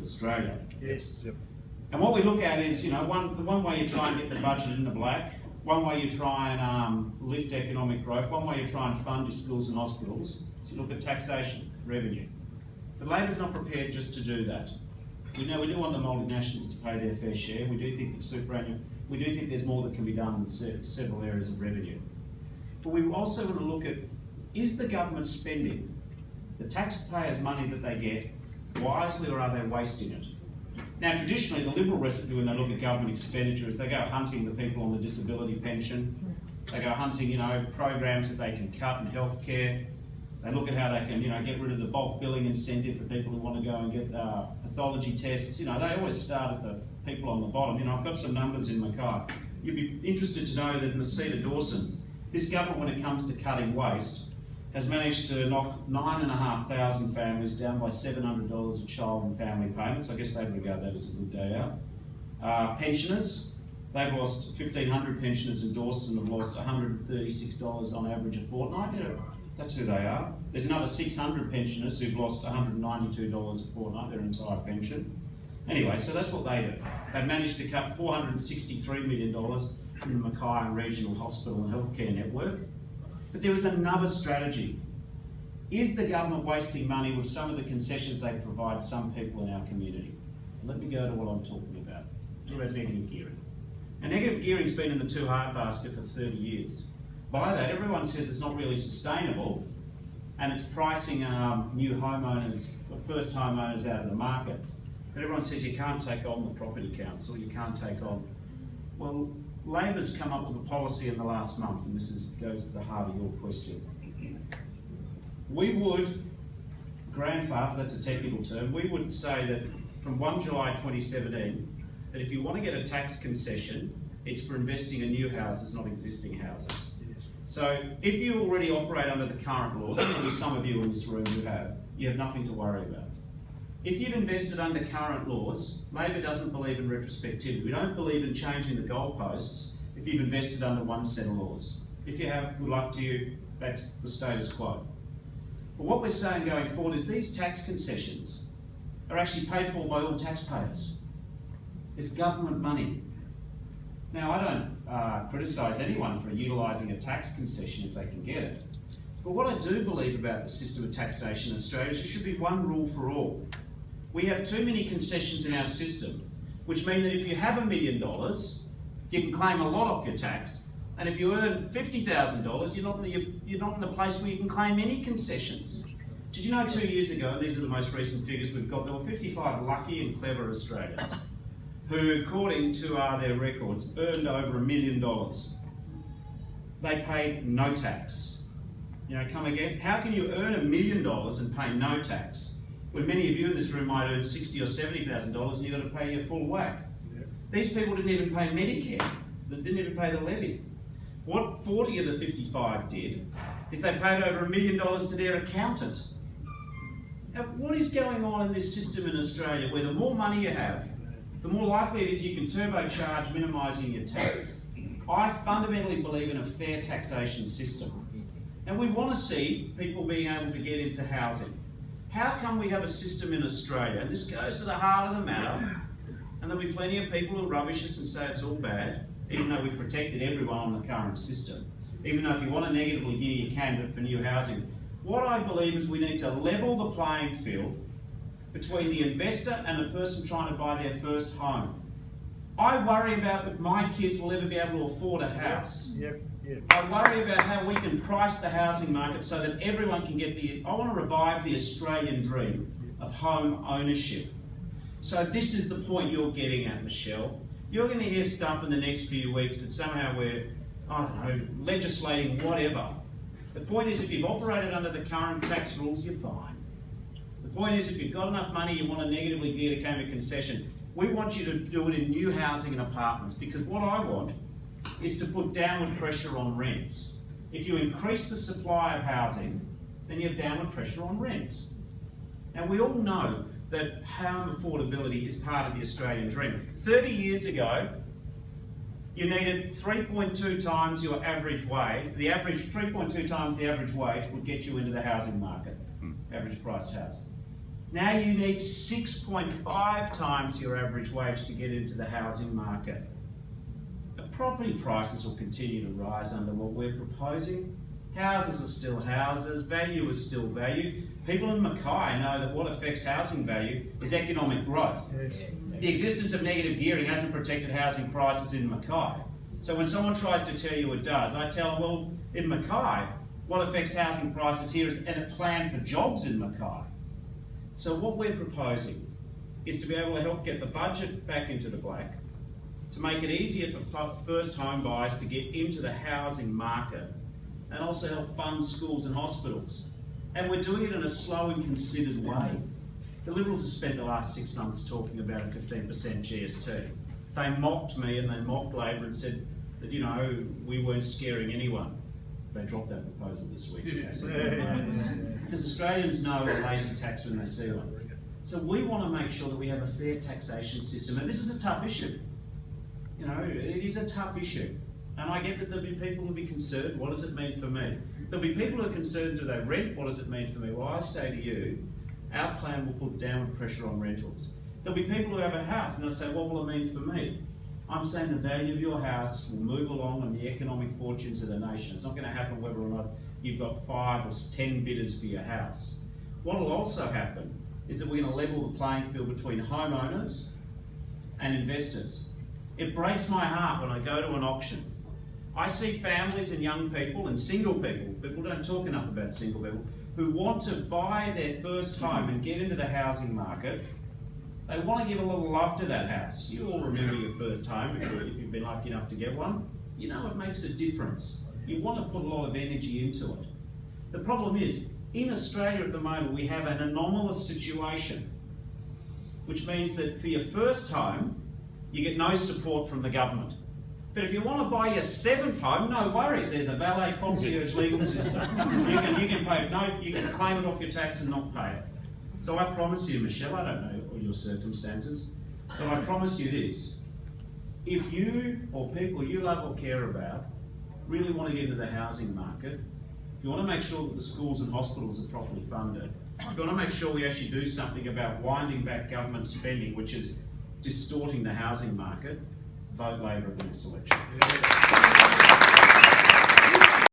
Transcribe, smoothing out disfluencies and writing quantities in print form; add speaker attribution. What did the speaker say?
Speaker 1: Australia.
Speaker 2: Yes. Yep.
Speaker 1: And what we look at is, you know, one way you try and get the budget in the black, one way you try and lift economic growth, one way you try and fund your schools and hospitals, is you look at taxation, revenue. But Labor's not prepared just to do that. We know we do want the multinationals to pay their fair share. We do think that we do think there's more that can be done in several areas of revenue. But we also want to look at, is the government spending the taxpayers' money that they get wisely, or are they wasting it? Now, traditionally, the Liberal recipe when they look at government expenditure is they go hunting the people on the disability pension. They go hunting, you know, programs that they can cut in healthcare. They look at how they can, you know, get rid of the bulk billing incentive for people who want to go and get pathology tests. You know, they always start at the people on the bottom. You know, I've got some numbers in Mackay. You'd be interested to know that in the seat of Dawson, this government, when it comes to cutting waste, has managed to knock 9,500 families down by $700 a child in family payments. I guess they'd regard that as a good day out. Pensioners, they've lost 1,500 pensioners in Dawson have lost $136 on average a fortnight. You know, that's who they are. There's another 600 pensioners who've lost $192 a fortnight, their entire pension. Anyway, so that's what they do. They've managed to cut $463 million from the Mackay Regional Hospital and Healthcare Network. But there is another strategy. Is the government wasting money with some of the concessions they provide some people in our community? Let me go to what I'm talking about. About negative gearing. And negative gearing's been in the too hard basket for 30 years. By that, everyone says it's not really sustainable, and it's pricing new homeowners, first homeowners out of the market. But everyone says you can't take on the property council, you can't take on. Well, Labor's come up with a policy in the last month, and this goes to the heart of your question. We would grandfather, that's a technical term, we would say that from 1 July 2017, that if you want to get a tax concession, it's for investing in new houses, not existing houses. So if you already operate under the current laws, and maybe some of you in this room you have nothing to worry about. If you've invested under current laws, Labor doesn't believe in retrospectivity. We don't believe in changing the goalposts if you've invested under one set of laws. If you have, good luck to you, that's the status quo. But what we're saying going forward is these tax concessions are actually paid for by all taxpayers. It's government money. Now, I don't criticise anyone for utilising a tax concession if they can get it. But what I do believe about the system of taxation in Australia is there should be one rule for all. We have too many concessions in our system, which mean that if you have $1 million, you can claim a lot off your tax, and if you earn $50,000, you're not in a place where you can claim any concessions. Did you know 2 years ago, and these are the most recent figures we've got, there were 55 lucky and clever Australians who, according to their records, earned over $1 million. They paid no tax. You know, come again? How can you earn $1 million and pay no tax? When many of you in this room might earn $60,000 or $70,000 and you've got to pay your full whack. Yep. These people didn't even pay Medicare. They didn't even pay the levy. What 40 of the 55 did is they paid over $1 million to their accountant. Now, what is going on in this system in Australia where the more money you have, the more likely it is you can turbocharge minimising your tax? I fundamentally believe in a fair taxation system. And we want to see people being able to get into housing. How come we have a system in Australia, and this goes to the heart of the matter, and there'll be plenty of people who rubbish us and say it's all bad, even though we've protected everyone on the current system. Even though if you want to negatively gear your candidate for new housing. What I believe is we need to level the playing field between the investor and the person trying to buy their first home. I worry about if my kids will ever be able to afford a house.
Speaker 2: Yep.
Speaker 1: I worry about how we can price the housing market so that everyone can get I want to revive the Australian dream of home ownership. So this is the point you're getting at, Michelle. You're going to hear stuff in the next few weeks that somehow we're, I don't know, legislating whatever. The point is if you've operated under the current tax rules, you're fine. The point is if you've got enough money you want to negatively gear to claim a concession, we want you to do it in new housing and apartments, because what I want is to put downward pressure on rents. If you increase the supply of housing, then you have downward pressure on rents. And we all know that home affordability is part of the Australian dream. 30 years ago, you needed 3.2 times your average wage. 3.2 times the average wage would get you into the housing market, average priced housing. Now you need 6.5 times your average wage to get into the housing market. The property prices will continue to rise under what we're proposing. Houses are still houses, value is still value. People in Mackay know that what affects housing value is economic growth. The existence of negative gearing hasn't protected housing prices in Mackay. So when someone tries to tell you it does, I tell them, well, in Mackay, what affects housing prices here is a plan for jobs in Mackay. So what we're proposing is to be able to help get the budget back into the black, to make it easier for first home buyers to get into the housing market, and also help fund schools and hospitals. And we're doing it in a slow and considered way. The Liberals have spent the last 6 months talking about a 15% GST. They mocked me and they mocked Labor and said that, you know, we weren't scaring anyone. They dropped that proposal this week. Because Australians know a lazy tax when they see one. So we want to make sure that we have a fair taxation system. And this is a tough issue. You know, it is a tough issue. And I get that there'll be people who'll be concerned, what does it mean for me? There'll be people who are concerned, do they rent, what does it mean for me? Well, I say to you, our plan will put downward pressure on rentals. There'll be people who have a house and they'll say, what will it mean for me? I'm saying the value of your house will move along on the economic fortunes of the nation. It's not going to happen whether or not you've got 5 or 10 bidders for your house. What will also happen is that we're going to level the playing field between homeowners and investors. It breaks my heart when I go to an auction. I see families and young people and single people don't talk enough about single people, who want to buy their first home and get into the housing market. They want to give a little love to that house. You all remember your first home if you've been lucky enough to get one. You know it makes a difference. You want to put a lot of energy into it. The problem is, in Australia at the moment, we have an anomalous situation, which means that for your first home, you get no support from the government. But if you want to buy your 7th home, no worries. There's a valet concierge legal system. You can claim it off your tax and not pay it. So I promise you, Michelle, I don't know your circumstances, but I promise you this: if you or people you love or care about really want to get into the housing market, if you want to make sure that the schools and hospitals are properly funded, if you want to make sure we actually do something about winding back government spending, which is distorting the housing market, vote Labor at the next election.